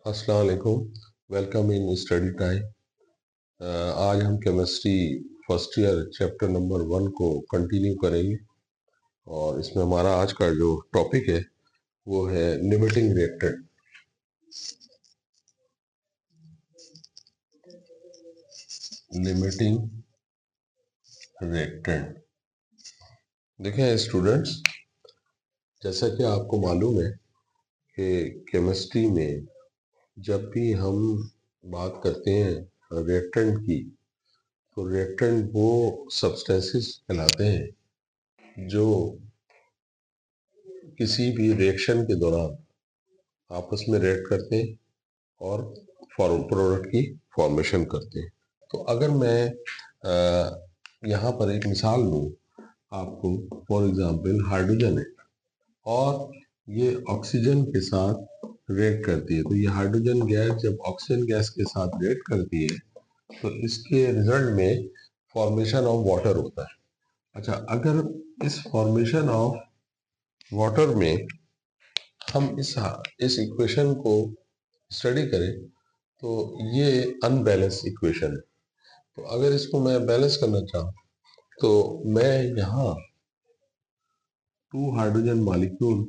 अस्सलाम वालेकुम। Welcome in study time. आज हम chemistry first year chapter number 1 को कंटिन्यू करेंगे और इसमें हमारा आज का जो टॉपिक है वो है लिमिटिंग रिएक्टेंट। Limiting reactant. देखें स्टूडेंट्स, जैसा कि आपको मालूम है कि केमिस्ट्री में जब भी हम बात करते हैं रिएक्टेंट की, तो रिएक्टेंट वो सब्सटेंसेस कहलाते हैं जो किसी भी रिएक्शन के दौरान आपस में रिएक्ट करते हैं और प्रोडक्ट की फॉर्मेशन करते हैं। तो अगर मैं यहाँ पर एक मिसाल लूँ आपको, फॉर एग्जांपल हाइड्रोजन है और ये ऑक्सीजन के साथ रिएक्ट करती है। तो ये हाइड्रोजन गैस जब ऑक्सीजन गैस के साथ रिएक्ट करती है तो इसके रिजल्ट में फॉर्मेशन ऑफ वाटर होता है। अच्छा, अगर इस फॉर्मेशन ऑफ वाटर में हम इस इक्वेशन को स्टडी करें तो ये अनबैलेंस इक्वेशन है। तो अगर इसको मैं बैलेंस करना चाहूँ तो मैं यहाँ 2 हाइड्रोजन मॉलिक्यूल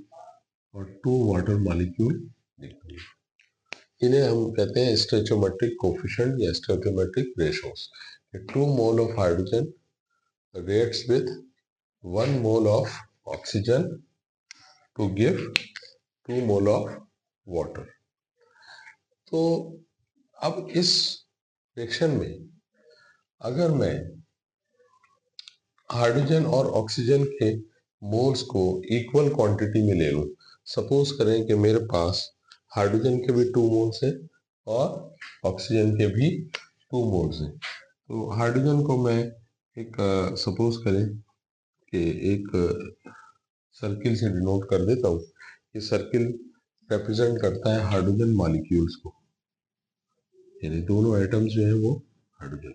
और 2 वाटर मॉलिक्यूल लिखूंगा। इन्हें हम कहते हैं स्टोइचोमेट्रिक कोफिशिएंट या stoichiometric ratios. 2 mole of hydrogen reacts with 1 mole of oxygen to give 2 mole of water। तो अब इस रिएक्शन में अगर मैं हाइड्रोजन और ऑक्सीजन के मोल्स को इक्वल क्वांटिटी में ले लूं, सपोज करें कि मेरे पास हाइड्रोजन के भी 2 मोल्स हैं और ऑक्सीजन के भी 2 मोल्स हैं। तो हाइड्रोजन को मैं एक सपोज करें कि एक सर्किल से डिनोट कर देता हूँ। ये सर्किल रिप्रेजेंट करता है हाइड्रोजन मॉलिक्यूल्स को, यानी दोनों एटम्स जो है वो हाइड्रोजन।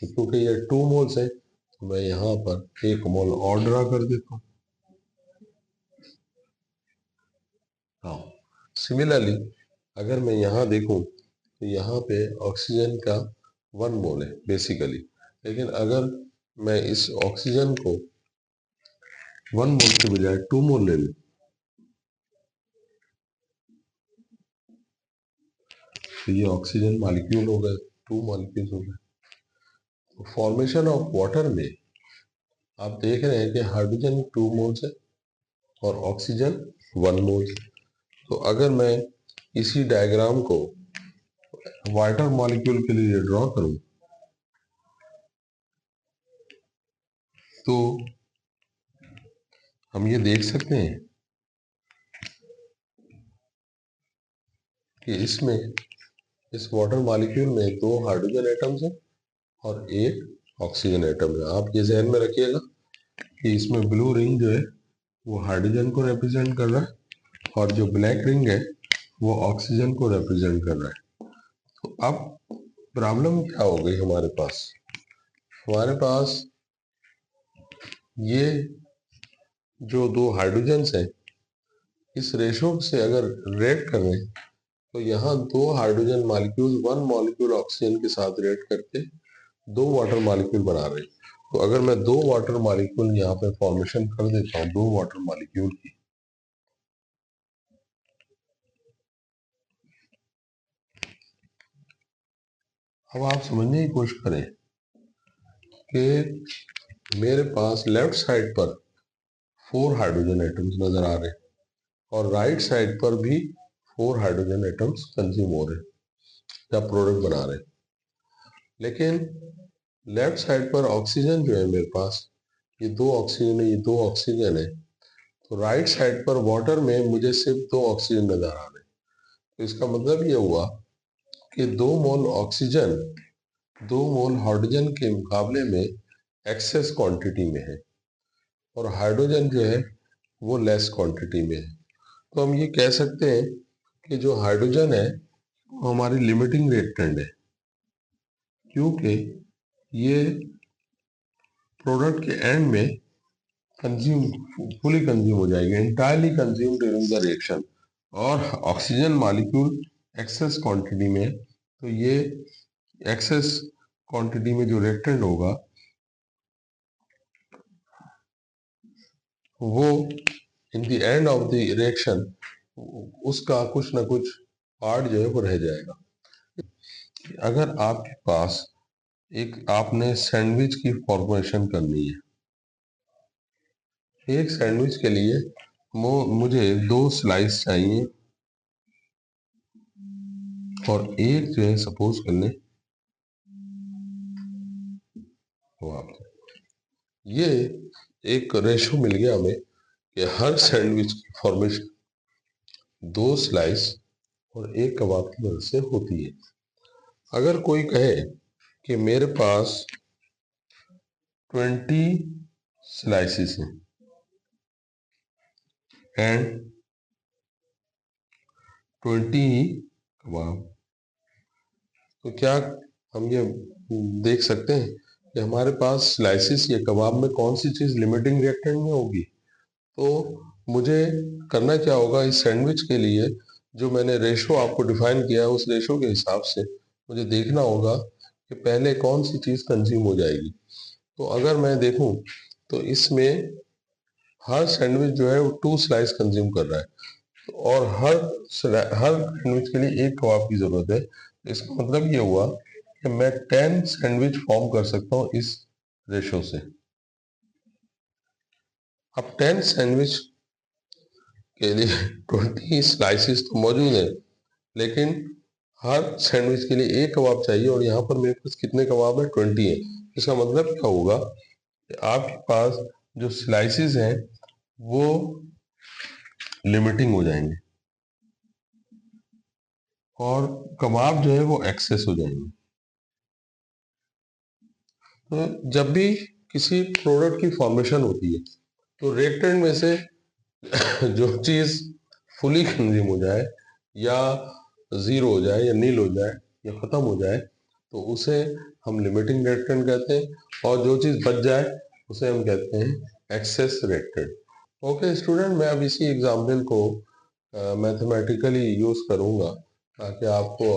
क्योंकि ये 2 मोल्स है तो मैं यहाँ पर 1 मोल और ड्रा कर देता हूँ। हाँ, सिमिलरली अगर मैं यहाँ देखूँ तो यहाँ पे ऑक्सीजन का 1 मोल है बेसिकली, लेकिन अगर मैं इस ऑक्सीजन को 1 मोल के बजाय 2 मोल ले लूँ तो ये ऑक्सीजन मॉलिक्यूल हो गए, 2 मॉलिक्यूल्स हो गए। फॉर्मेशन ऑफ वाटर में आप देख रहे हैं कि हाइड्रोजन 2 मोल्स है और ऑक्सीजन 1 मोल। तो अगर मैं इसी डायग्राम को वाटर मॉलिक्यूल के लिए ड्रॉ करूं तो हम ये देख सकते हैं कि इसमें इस वाटर मॉलिक्यूल में 2 हाइड्रोजन एटम्स हैं और 1 ऑक्सीजन एटम है। आप ये ध्यान में रखिएगा कि इसमें ब्लू रिंग जो है वो हाइड्रोजन को रिप्रेजेंट कर रहा है और जो ब्लैक रिंग है वो ऑक्सीजन को रिप्रेजेंट कर रहा है। तो अब प्रॉब्लम क्या हो गई हमारे पास ये जो 2 हाइड्रोजन्स हैं इस रेशो से अगर रिएक्ट कर रहे हैं तो यहाँ 2 हाइड्रोजन मॉलिक्यूल 1 मॉलिक्यूल ऑक्सीजन के साथ रिएक्ट करके 2 वाटर मॉलिक्यूल बना रहे हैं। तो अगर मैं 2 वाटर मॉलिक्यूल यहाँ पे फॉर्मेशन कर देता हूँ 2 वाटर मॉलिक्यूल की, अब आप समझने की कोशिश करें कि मेरे पास लेफ्ट साइड पर 4 हाइड्रोजन एटम्स नजर आ रहे हैं और राइट साइड पर भी 4 हाइड्रोजन एटम्स कंज्यूम हो रहे हैं या प्रोडक्ट बना रहे हैं। लेकिन लेफ्ट साइड पर ऑक्सीजन जो है मेरे पास, ये 2 ऑक्सीजन है, ये 2 ऑक्सीजन है। तो राइट साइड पर वाटर में मुझे सिर्फ 2 ऑक्सीजन नजर आ रहे हैं। तो इसका मतलब ये हुआ कि 2 मोल ऑक्सीजन 2 मोल हाइड्रोजन के मुकाबले में एक्सेस क्वांटिटी में है और हाइड्रोजन जो है वो लेस क्वांटिटी में है। तो हम ये कह सकते हैं कि जो हाइड्रोजन है वो हमारी लिमिटिंग रिएक्टेंट है, क्योंकि ये प्रोडक्ट के एंड में कंज्यूम फुली कंज्यूम हो जाएगी, entirely consume during the reaction. और ऑक्सीजन मॉलिक्यूल एक्सेस क्वांटिटी में है, तो ये एक्सेस क्वांटिटी में जो रिएक्टेंट होगा वो in the end of the reaction उसका कुछ ना कुछ पार्ट जो है वो रह जाएगा। अगर आपके पास आपने सैंडविच की फॉर्मेशन करनी है, एक सैंडविच के लिए मुझे 2 स्लाइस चाहिए और एक जो है सपोज कर लें तो आप ये एक रेशो मिल गया हमें कि हर सैंडविच की फॉर्मेशन 2 स्लाइस और एक कबाब की मदद से होती है। अगर कोई कहे कि मेरे पास 20 स्लाइसिस हैं एंड 20 कबाब, तो क्या हम ये देख सकते हैं कि हमारे पास स्लाइसिस या कबाब में कौन सी चीज़ लिमिटिंग रिएक्टेंट में होगी? तो मुझे करना क्या होगा, इस सैंडविच के लिए जो मैंने रेशो आपको डिफाइन किया है उस रेशो के हिसाब से मुझे देखना होगा कि पहले कौन सी चीज़ कंज्यूम हो जाएगी। तो अगर मैं देखूं तो इसमें हर सैंडविच जो है वो 2 स्लाइस कंज्यूम कर रहा है और हर सैंडविच के लिए एक कबाब की ज़रूरत है। इसका मतलब ये हुआ कि मैं 10 सैंडविच फॉर्म कर सकता हूँ इस रेशो से। अब 10 सैंडविच के लिए 20 स्लाइसिस तो मौजूद है, लेकिन हर सैंडविच के लिए एक कबाब चाहिए और यहाँ पर मेरे पास कितने कबाब है? 20 है। इसका मतलब क्या होगा कि आपके पास जो स्लाइसिस हैं वो लिमिटिंग हो जाएंगे और कबाब जो है वो एक्सेस हो जाएंगे। तो जब भी किसी प्रोडक्ट की फॉर्मेशन होती है तो रिएक्टेंट में से जो चीज़ फुली कंज्यूम हो जाए या ज़ीरो हो जाए या नील हो जाए या ख़त्म हो जाए तो उसे हम लिमिटिंग रिएक्टेंट कहते हैं और जो चीज़ बच जाए उसे हम कहते हैं एक्सेस रिएक्टेंट। ओके स्टूडेंट, मैं अब इसी एग्जाम्पल को मैथमेटिकली यूज़ करूँगा ताकि आपको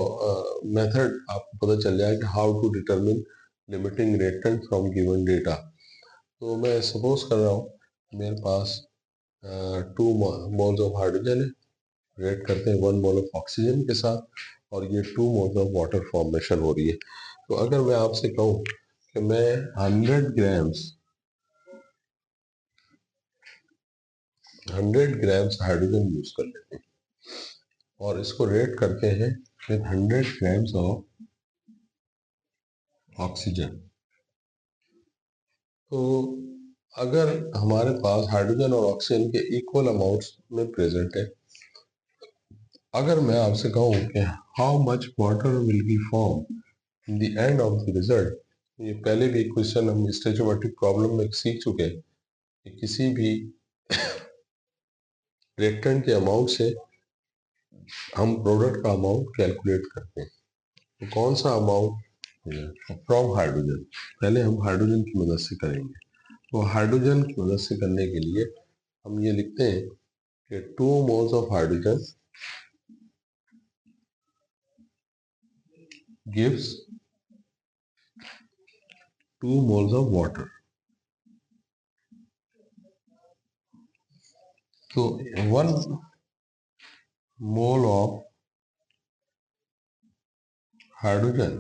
मेथड आपको पता चल जाए कि how to determine limiting reactant from given data. तो मैं सपोज कर रहा हूँ मेरे पास 2 मोल्स ऑफ हाइड्रोजन है, रिएक्ट करते हैं 1 मोल ऑफ ऑक्सीजन के साथ और ये 2 मोल्स ऑफ वाटर फॉर्मेशन हो रही है। तो अगर मैं आपसे कहूँ कि मैं 100 ग्राम्स हाइड्रोजन यूज कर लेते हैं और इसको रेट करते हैं विद 100 ग्राम्स ऑफ ऑक्सीजन, तो अगर हमारे पास हाइड्रोजन और ऑक्सीजन के इक्वल अमाउंट्स में प्रेजेंट है, अगर मैं आपसे कहूँ कि how much water will be form in the end of the result, ये पहले भी क्वेश्चन हम स्टोइचोमेट्रिक प्रॉब्लम में सीख चुके हैं कि किसी भी रिएक्टेंट के अमाउंट से हम प्रोडक्ट का अमाउंट कैलकुलेट करते हैं। तो कौन सा अमाउंट फ्रॉम हाइड्रोजन, पहले हम हाइड्रोजन की मदद से करेंगे। तो हाइड्रोजन की मदद से करने के लिए हम ये लिखते हैं कि 2 moles of hydrogen gives 2 moles of water. So 1 mole of hydrogen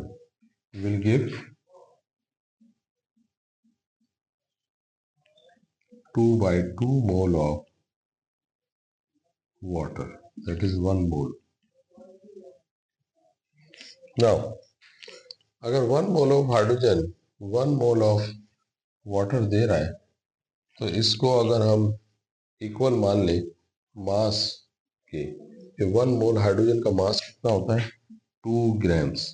will give 2/2 mole of water. That is 1 mole. Now, अगर 1 mole of hydrogen 1 mole of water दे रहा है तो इसको अगर हम इक्वल मान लें मास के, 1 मोल हाइड्रोजन का मास कितना होता है? 2 ग्राम्स।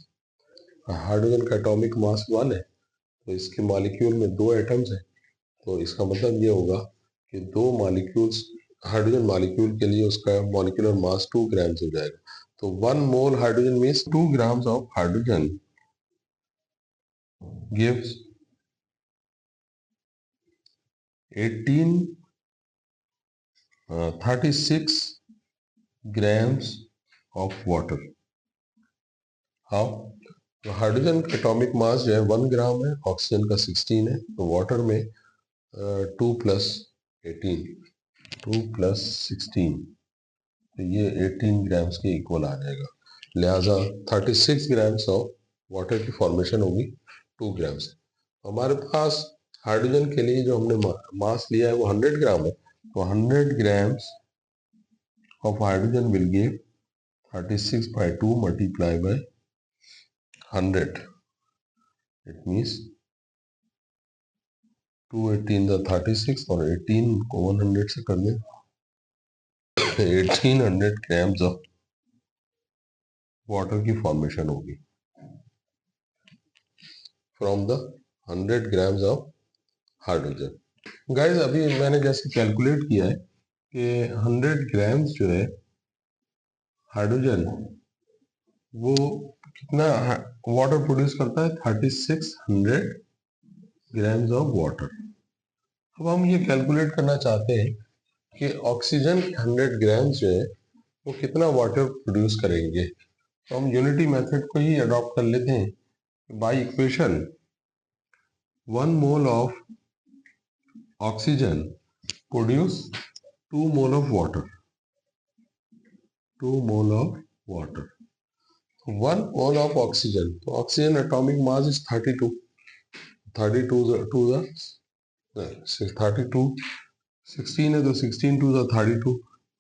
हाइड्रोजन का एटॉमिक मास 1 है तो इसके मॉलिक्यूल में 2 एटम्स हैं, तो इसका मतलब ये होगा कि 2 मॉलिक्यूल्स हाइड्रोजन मॉलिक्यूल के लिए उसका मॉलिक्यूलर मास 2 ग्राम्स हो जाएगा। तो 1 मोल hydrogen means 2 grams of hydrogen gives 36 grams of water. How? तो हाइड्रोजन का एटॉमिक मास जो है 1 ग्राम है, ऑक्सीजन का 16 है, तो वाटर में 2 प्लस 16, तो ये 18 ग्राम्स के इक्वल आ जाएगा। लिहाजा 36 ग्राम्स ऑफ वाटर की फॉर्मेशन होगी 2 ग्राम से। हमारे पास हाइड्रोजन के लिए जो हमने मास लिया है वो 100 ग्राम है, तो 100 grams of hydrogen will give 36 by 2 multiplied by 100. It means 2 18 the 36 और 18 को 100 से कर दें 1800 ग्राम्स ऑफ वाटर की फॉर्मेशन होगी from the 100 grams of hydrogen. Guys अभी मैंने जैसे कैलकुलेट किया है कि 100 ग्राम्स जो है हाइड्रोजन वो कितना वाटर प्रोड्यूस करता है, 3600 ग्राम्स ऑफ वाटर। अब हम ये कैलकुलेट करना चाहते हैं कि ऑक्सीजन 100 ग्राम्स जो है वो कितना वाटर प्रोड्यूस करेंगे, तो हम यूनिटी मेथड को ही अडॉप्ट कर लेते हैं। By equation 1 mole of oxygen produce 2 mole of water, 2 mole of water, 1 mole of oxygen, तो oxygen atomic mass is 32 to the 32, 16 है तो 16 to the 32,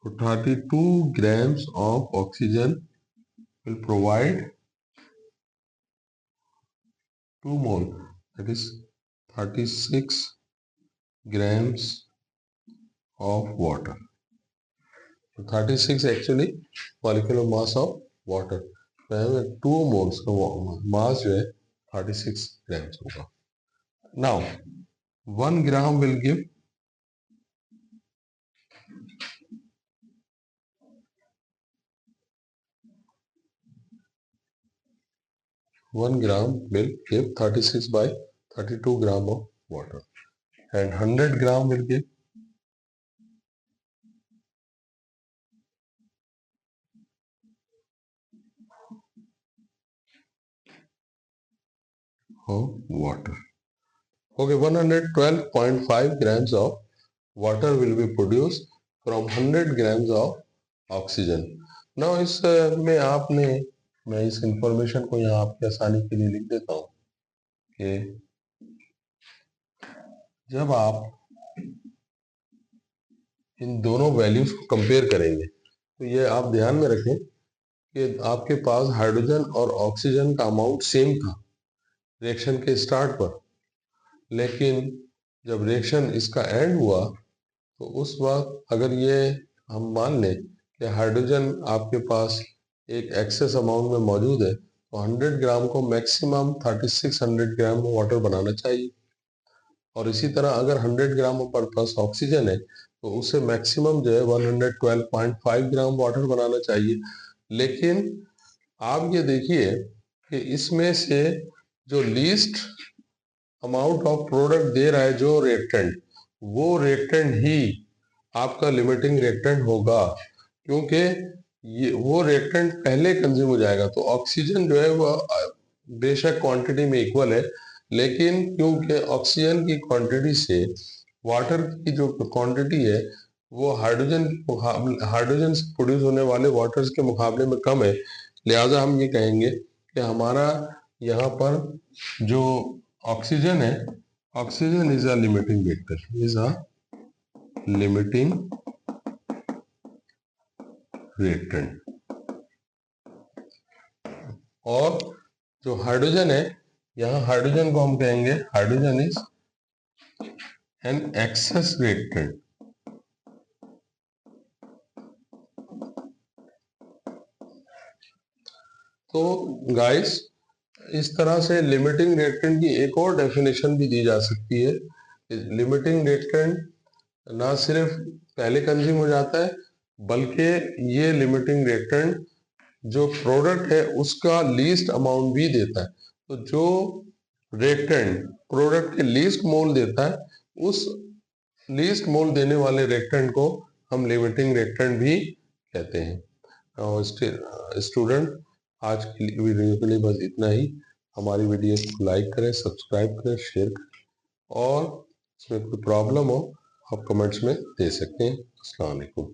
तो 32 grams of oxygen will provide 2 mole, that is 36 grams of water. So 36 actually molecular mass of water, तो 2 moles का मास जो है 36 grams होगा। Now 1 gram will give 36 by 32 gram of water, and 100 gram will give 112.5 grams of water will be produced from 100 grams of oxygen. Now इस में मैं इस information को यहाँ आपकी आसानी के लिए लिख देता हूँ कि जब आप इन दोनों वैल्यूज को कंपेयर करेंगे तो ये आप ध्यान में रखें कि आपके पास हाइड्रोजन और ऑक्सीजन का अमाउंट सेम था रिएक्शन के स्टार्ट पर, लेकिन जब रिएक्शन इसका एंड हुआ तो उस वक्त अगर ये हम मान लें कि हाइड्रोजन आपके पास एक एक्सेस अमाउंट में मौजूद है, तो 100 ग्राम को मैक्सिमम 3600 ग्राम वाटर बनाना चाहिए, और इसी तरह अगर 100 ग्राम पर पास ऑक्सीजन है तो उसे मैक्सिमम जो है 112.5 ग्राम वाटर बनाना चाहिए। लेकिन आप ये देखिए कि इसमें से जो लीस्ट अमाउंट ऑफ प्रोडक्ट दे रहा है जो रिएक्टेंट, वो रिएक्टेंट ही आपका लिमिटिंग रिएक्टेंट होगा, क्योंकि ये वो रिएक्टेंट पहले कंज्यूम हो जाएगा। तो ऑक्सीजन जो है वो बेशक क्वांटिटी में इक्वल है, लेकिन क्योंकि ऑक्सीजन की क्वांटिटी से वाटर की जो क्वांटिटी है वो हाइड्रोजन से प्रोड्यूस होने वाले वाटर्स के मुकाबले में कम है, लिहाजा हम ये कहेंगे कि हमारा यहाँ पर जो ऑक्सीजन है, oxygen is a limiting vector, is a limiting reactant. और जो हाइड्रोजन है, यहाँ हाइड्रोजन को हम कहेंगे hydrogen is an excess reactant. तो गाइस इस तरह से लिमिटिंग रिएक्टेंट की एक और डेफिनेशन भी दी जा सकती है। लिमिटिंग रिएक्टेंट ना सिर्फ पहले कंज्यूम हो जाता है, बल्कि ये लिमिटिंग रिएक्टेंट जो प्रोडक्ट है उसका लीस्ट अमाउंट भी देता है। तो जो रिएक्टेंट प्रोडक्ट के लीस्ट मोल देता है, उस लीस्ट मोल देने वाले रिएक्टेंट को हम लिमिटिंग रिएक्टेंट भी कहते हैं। और स्टूडेंट आज की वीडियो के लिए बस इतना ही। हमारी वीडियो को लाइक करें, सब्सक्राइब करें, शेयर करें, और इसमें कोई प्रॉब्लम हो आप कमेंट्स में दे सकते हैं। अस्सलाम वालेकुम।